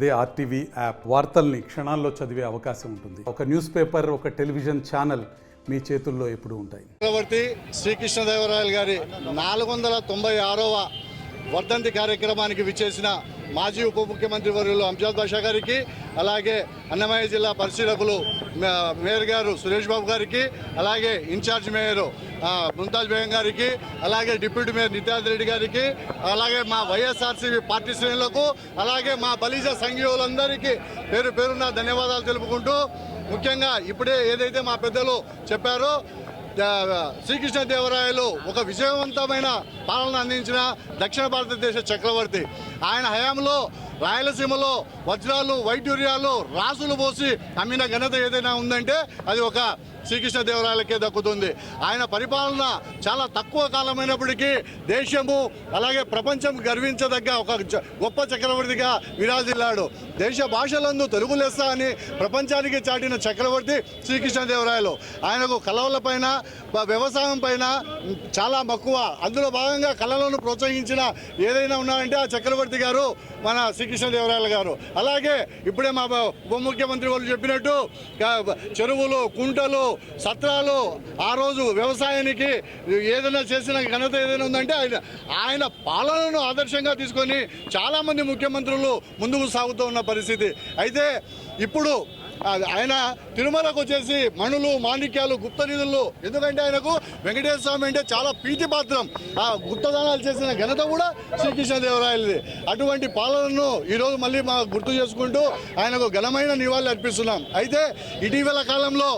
అదే RTV app వార్తల్ని క్షణాల్లో చదివే అవకాశం ఉంటుంది. ఒక న్యూస్ పేపర్, ఒక టెలివిజన్ ఛానల్ మీ చేతుల్లో ఎప్పుడూ ఉంటాయి. చక్రవర్తి శ్రీకృష్ణదేవరాయలు గారి 496వ వర్ధంతి కార్యక్రమానికి విచ్చేసిన మాజీ ఉప ముఖ్యమంత్రి వర్యులు అంజాద్ బాషా గారికి, అలాగే అన్నమయ్య జిల్లా పరిశీలకులు మేయర్ గారు సురేష్ బాబు గారికి, అలాగే ఇన్ఛార్జ్ మేయర్ ముంతాజ్ బేగం గారికి, అలాగే డిప్యూటీ మేయర్ నిత్యానంద రెడ్డి గారికి, అలాగే మా వైఎస్ఆర్సీపీ పార్టీ శ్రేణులకు, అలాగే మా బలిజ సంఘీయులందరికీ పేరు పేరున ధన్యవాదాలు తెలుపుకుంటూ, ముఖ్యంగా ఇప్పుడే ఏదైతే మా పెద్దలు చెప్పారో శ్రీకృష్ణదేవరాయలు ఒక విజయవంతమైన పాలన అందించిన దక్షిణ భారతదేశ చక్రవర్తి. ఆయన హయాంలో రాయలసీమలో వజ్రాలు, వైడ్యూర్యాలు, రాసులు పోసి అమ్మిన ఘనత ఏదైనా ఉందంటే అది ఒక శ్రీకృష్ణదేవరాయలకే దక్కుతుంది. ఆయన పరిపాలన చాలా తక్కువ కాలమైనప్పటికీ దేశము అలాగే ప్రపంచం గర్వించదగ్గ ఒక గొప్ప చక్రవర్తిగా విరాజిల్లాడు. దేశ భాషలందు తెలుగు లెస్స అని ప్రపంచానికి చాటిన చక్రవర్తి శ్రీకృష్ణదేవరాయలు. ఆయనకు కళల పైన, వ్యవసాయం పైన చాలా మక్కువ. అందులో భాగంగా కళలను ప్రోత్సహించిన ఏదైనా ఉన్నారంటే ఆ చక్రవర్తి గారు మన శ్రీకృష్ణదేవరాయలు గారు. అలాగే ఇప్పుడే మా ఉప ముఖ్యమంత్రి వాళ్ళు చెప్పినట్టు చెరువులు, కుంటలు, సత్రాలు, ఆ రోజు వ్యవసాయానికి ఏదైనా చేసిన ఘనత ఏదైనా ఉందంటే ఆయన పాలనను ఆదర్శంగా తీసుకొని చాలామంది ముఖ్యమంత్రులు ముందుకు సాగుతూ ఉన్న పరిస్థితి. అయితే ఇప్పుడు ఆయన తిరుమలకు వచ్చేసి మణులు, మాణిక్యాలు, గుప్త నిధులు, ఎందుకంటే ఆయనకు వెంకటేశ్వర స్వామి అంటే చాలా ప్రీతిపాత్రం. ఆ గుప్తదానాలు చేసిన ఘనత కూడా శ్రీకృష్ణదేవరాయలది. అటువంటి పాలనను ఈరోజు మళ్ళీ మా గుర్తు చేసుకుంటూ ఆయనకు ఘనమైన నివాళులు అర్పిస్తున్నాం. అయితే ఇటీవల కాలంలో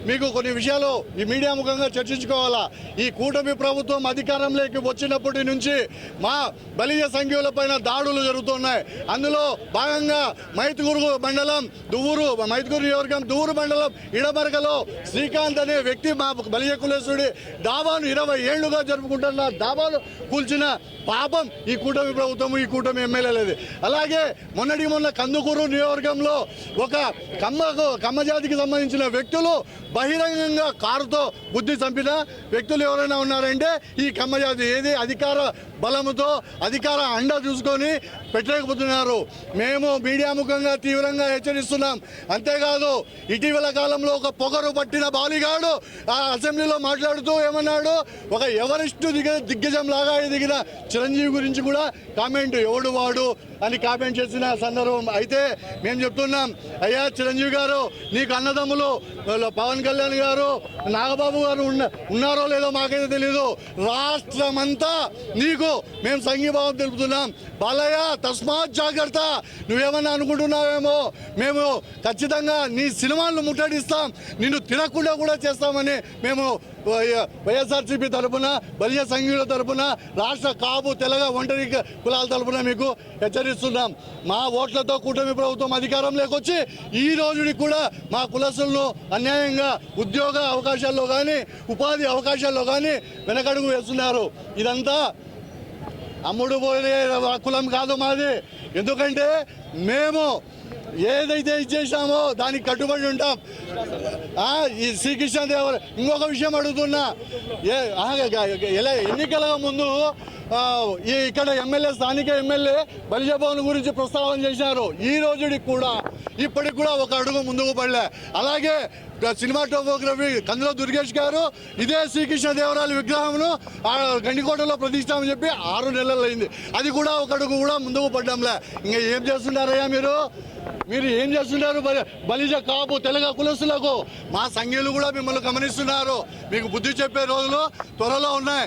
మీకు కొన్ని విషయాలు ఈ మీడియా ముఖంగా చర్చించుకోవాలా. ఈ కూటమి ప్రభుత్వం అధికారంలోకి వచ్చినప్పటి నుంచి మా బలిజ సంఘీయులపైన దాడులు జరుగుతున్నాయి. అందులో భాగంగా మైదుగురు మండలం దువ్వూరు, మైదుగురు నియోజకవర్గం దువ్వూరు మండలం ఇడమరకలో శ్రీకాంత్ అనే వ్యక్తి మా బలిజ కులసుడి డాబాను 20 ఏళ్లుగా జరుపుకుంటున్న డాబాలు కూల్చిన పాపం ఈ కూటమి ప్రభుత్వం, ఈ కూటమి ఎమ్మెల్యేలది. అలాగే మొన్న కందుకూరు నియోజకవర్గంలో ఒక కమ్మ జాతికి సంబంధించిన వ్యక్తులు బహిరంగంగా కారుతో బుద్ధి చంపిన వ్యక్తులు ఎవరైనా ఉన్నారంటే ఈ కమ్మ జాతి. ఏది అధికార బలముతో అధికార అండ చూసుకొని పెట్టలేకపోతున్నారు. మేము మీడియా ముఖంగా తీవ్రంగా హెచ్చరిస్తున్నాం. అంతేకాదు ఇటీవల కాలంలో ఒక పొగరు పట్టిన బాలిగాడు ఆ అసెంబ్లీలో మాట్లాడుతూ ఏమన్నాడు, ఒక ఎవరెస్ట్ దిగ్గజం లాగా ఎదిగిన చిరంజీవి గురించి కూడా కామెంట్, ఎవడు వాడు అని కామెంట్ చేసిన సందర్భం. అయితే మేము చెప్తున్నాం, అయ్యా చిరంజీవి గారు, నీకు అన్నదమ్ములు పవన్ కళ్యాణ్ గారు, నాగబాబు గారు ఉన్నారో లేదో మాకైతే తెలీదు. రాష్ట్రమంతా నీకు మేము సంఘీభావం తెలుపుతున్నాం. బాలయ్య తస్మాత్ జాగ్రత్త. నువ్వేమన్నా అనుకుంటున్నావేమో, మేము ఖచ్చితంగా నీ సినిమాలను ముట్టడిస్తాం, నిన్ను తినకుండా కూడా చేస్తామని మేము వైఎస్ఆర్సీపీ తరఫున, బలిజ సంఘీయుల తరఫున, రాష్ట్ర కాపు, తెలగ, ఒంటరి కులాల తరఫున మీకు హెచ్చరిస్తున్నాం. మా ఓట్లతో కూటమి ప్రభుత్వం అధికారంలోకి వచ్చి ఈ రోజుకి కూడా మా కులస్తులను అన్యాయంగా ఉద్యోగ అవకాశాల్లో కానీ, ఉపాధి అవకాశాల్లో కానీ వెనకడుగు వేస్తున్నారు. ఇదంతా అమ్ముడు పోయే కులం కాదు మాది. ఎందుకంటే మేము ఏదైతే ఇచ్చేసామో దానికి కట్టుబడి ఉంటాం. ఈ శ్రీకృష్ణదేవరాయ ఇంకొక విషయం అడుగుతున్నా, ఎన్నికల ముందు ఇక్కడ ఎమ్మెల్యే, స్థానిక ఎమ్మెల్యే బలిజ భవన్ గురించి ప్రస్తావన చేశారు. ఈ రోజుకి కూడా ఇప్పటికి కూడా ఒక అడుగు ముందుకు పడలే. అలాగే సినిమాటోగ్రఫీ కందుల దుర్గేష్ గారు ఇదే శ్రీకృష్ణదేవరాయల విగ్రహంను గండికోటలో ప్రతిష్ఠామని చెప్పి 6 నెలలు అయింది. అది కూడా ఒక అడుగు కూడా ముందుకు పడ్డంలే. ఇంకా ఏం చేస్తున్నారయ్యా మీరు ఏం చేస్తున్నారు బలిజ కాపు తెలగ కులస్తులకు? మా సంఘీయులు కూడా మిమ్మల్ని గమనిస్తున్నారు. మీకు బుద్ధి చెప్పే రోజులు త్వరలో ఉన్నాయి.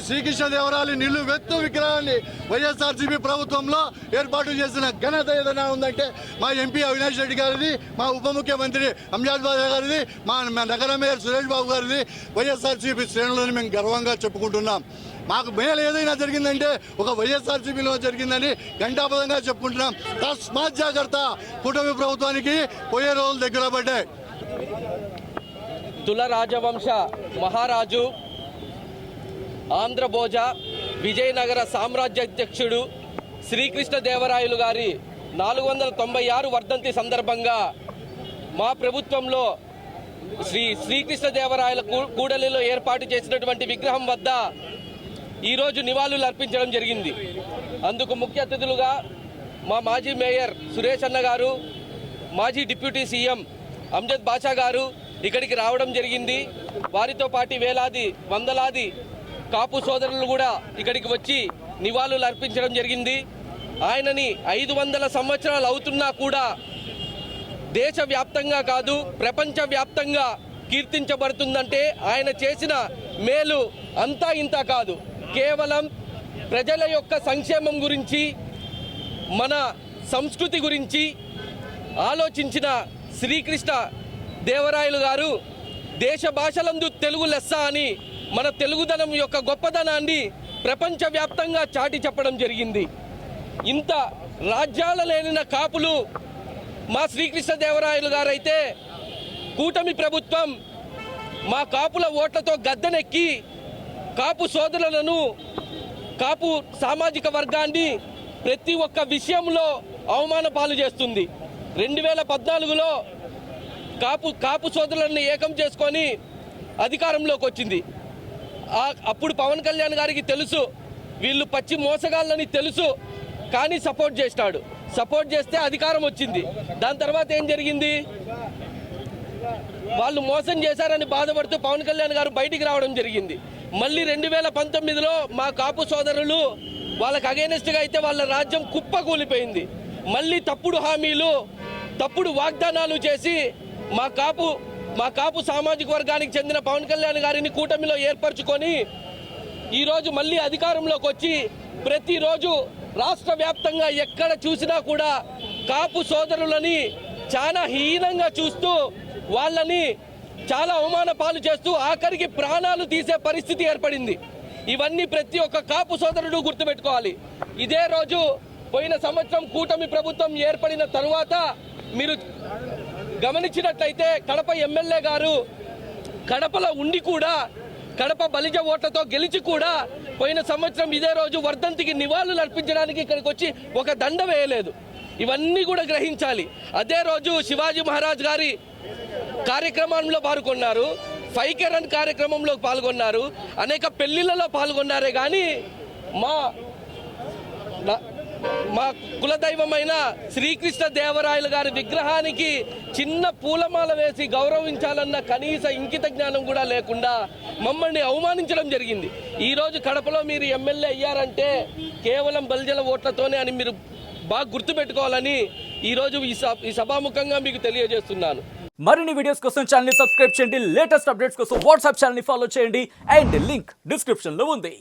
శ్రీకృష్ణదేవరాయలు నిలువెత్తు విగ్రహాన్ని వైఎస్ఆర్సీపీ ప్రభుత్వంలో ఏర్పాటు చేసిన ఘనత ఏదైనా ఉందంటే మా ఎంపీ అవినాష్ రెడ్డి గారిది, మా ఉప ముఖ్యమంత్రి అంజాద్ బాషా గారిది, మా నగర మేయర్ సురేష్ బాబు గారిది. వైఎస్ఆర్సీపీ శ్రేణులను మేము గర్వంగా చెప్పుకుంటున్నాం. మాకు మేలు ఏదైనా జరిగిందంటే ఒక వైఎస్ఆర్సీపీలో జరిగిందని ఘంటాపదంగా చెప్పుకుంటున్నాం. తస్మాత్ జాగ్రత్త. కూటమి ప్రభుత్వానికి పోయే రోజులు దగ్గర పడ్డాయి. తుల రాజవంశ మహారాజు, ఆంధ్రభోజ, విజయనగర సామ్రాజ్యాధ్యక్షుడు శ్రీకృష్ణదేవరాయలు గారి 496 వర్ధంతి సందర్భంగా మా ప్రభుత్వంలో శ్రీకృష్ణదేవరాయల కూడలిలో ఏర్పాటు చేసినటువంటి విగ్రహం వద్ద ఈరోజు నివాళులు అర్పించడం జరిగింది. అందుకు ముఖ్య అతిథులుగా మా మాజీ మేయర్ సురేష్ అన్న గారు, మాజీ డిప్యూటీ సీఎం అమ్జద్ బాషా గారు ఇక్కడికి రావడం జరిగింది. వారితో పాటు వేలాది వందలాది కాపు సోదరులు కూడా ఇక్కడికి వచ్చి నివాళులు అర్పించడం జరిగింది. ఆయనని 500 సంవత్సరాలు అవుతున్నా కూడా దేశవ్యాప్తంగా కాదు ప్రపంచవ్యాప్తంగా కీర్తించబడుతుందంటే ఆయన చేసిన మేలు అంతా ఇంత కాదు. కేవలం ప్రజల యొక్క సంక్షేమం గురించి, మన సంస్కృతి గురించి ఆలోచించిన శ్రీకృష్ణ దేవరాయలు గారు దేశ భాషలందు తెలుగు లెస్స అని మన తెలుగుదనం యొక్క గొప్పదనాన్ని ప్రపంచవ్యాప్తంగా చాటి చెప్పడం జరిగింది. ఇంత రాజ్యాల లేనిన కాపులు మా శ్రీకృష్ణ దేవరాయలు గారైతే కూటమి ప్రభుత్వం మా కాపుల ఓట్లతో గద్దెనెక్కి కాపు సోదరులను, కాపు సామాజిక వర్గాన్ని ప్రతి ఒక్క విషయంలో అవమాన పాలు చేస్తుంది. 2014లో కాపు సోదరులను ఏకం చేసుకొని అధికారంలోకి వచ్చింది. అప్పుడు పవన్ కళ్యాణ్ గారికి తెలుసు వీళ్ళు పచ్చి మోసగాళ్ళని తెలుసు, కానీ సపోర్ట్ చేస్తాడు. సపోర్ట్ చేస్తే అధికారం వచ్చింది. దాని తర్వాత ఏం జరిగింది? వాళ్ళు మోసం చేశారని బాధపడుతూ పవన్ కళ్యాణ్ గారు బయటికి రావడం జరిగింది. మళ్ళీ 2019లో మా కాపు సోదరులు వాళ్ళకి అగైనెస్ట్గా అయితే వాళ్ళ రాజ్యం కుప్పకూలిపోయింది. మళ్ళీ తప్పుడు హామీలు, తప్పుడు వాగ్దానాలు చేసి మా కాపు సామాజిక వర్గానికి చెందిన పవన్ కళ్యాణ్ గారిని కూటమిలో ఏర్పరచుకొని ఈరోజు మళ్ళీ అధికారంలోకి వచ్చి ప్రతిరోజు రాష్ట్ర వ్యాప్తంగా ఎక్కడ చూసినా కూడా కాపు సోదరులని చాలా హీనంగా చూస్తూ వాళ్ళని చాలా అవమాన పాలు చేస్తూ ఆఖరికి ప్రాణాలు తీసే పరిస్థితి ఏర్పడింది. ఇవన్నీ ప్రతి ఒక్క కాపు సోదరుడు గుర్తుపెట్టుకోవాలి. ఇదే రోజు పోయిన సంవత్సరం కూటమి ప్రభుత్వం ఏర్పడిన తరువాత మీరు గమనించినట్లయితే కడప ఎమ్మెల్యే గారు కడపలో ఉండి కూడా, కడప బలిజ ఓట్లతో గెలిచి కూడా పోయిన సంవత్సరం ఇదే రోజు వర్ధంతికి నివాళులు అర్పించడానికి ఇక్కడికి వచ్చి ఒక దండ వేయలేదు. ఇవన్నీ కూడా గ్రహించాలి. అదే రోజు శివాజీ మహారాజ్ గారి కార్యక్రమంలో పాల్గొన్నారు, ఫైకే రన్ కార్యక్రమంలో పాల్గొన్నారు, అనేక పెళ్లిళ్లలో పాల్గొన్నారే కానీ మా కులదైవమైన శ్రీకృష్ణ దేవరాయలు గారి విగ్రహానికి చిన్న పూలమాల వేసి గౌరవించాలన్న కనీస ఇంకిత జ్ఞానం కూడా లేకుండా మమ్మల్ని అవమానించడం జరిగింది. ఈరోజు కడపలో మీరు ఎమ్మెల్యే అయ్యారంటే కేవలం బలిజల ఓట్లతోనే అని మీరు బాగా గుర్తుపెట్టుకోవాలని ఈరోజు ఈ సభాముఖంగా మీకు తెలియజేస్తున్నాను. మరిన్ని వీడియోస్ కోసం ఛానల్ ని సబ్స్క్రైబ్ చేయండి. లేటెస్ట్ అప్డేట్స్ కోసం వాట్సాప్ ఛానల్ ని ఫాలో చేయండి. అండ్ లింక్ డిస్క్రిప్షన్ లో ఉంది.